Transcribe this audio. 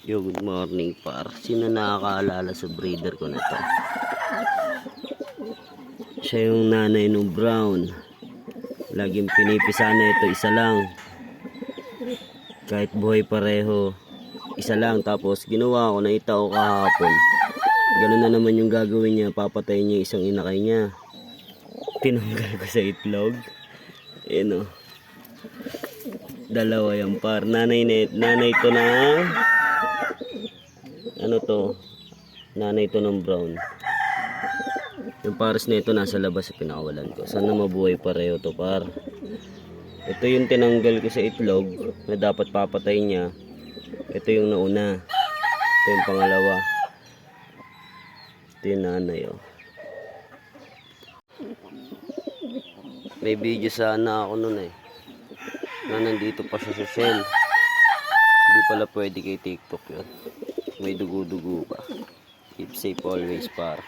Yo, good morning par. Sino nakakaalala sa breeder ko na to? Siya yung nanay ng brown. Laging pinipisa na ito, isa lang. Kahit buhay pareho, isa lang. Tapos ginawa ko na itao kahapon. Ganun na naman yung gagawin niya. Papatayin niya isang inakay niya. Tinanggal ko sa itlog. Ayan o. Dalawa yan par. Nanay to na ano to, nanay to ng brown. Yung pares na ito nasa labas sa pinakawalan ko. Sana mabuhay pareho to par. Ito yung tinanggal ko sa itlog na dapat papatay niya. Ito yung nauna. Ito yung pangalawa. Ito yung nanay oh. May video sana ako nun eh, na nandito pa siya sa shell. Hindi pala pwede kay TikTok yun. May dugo-dugo pa. Keep safe always par.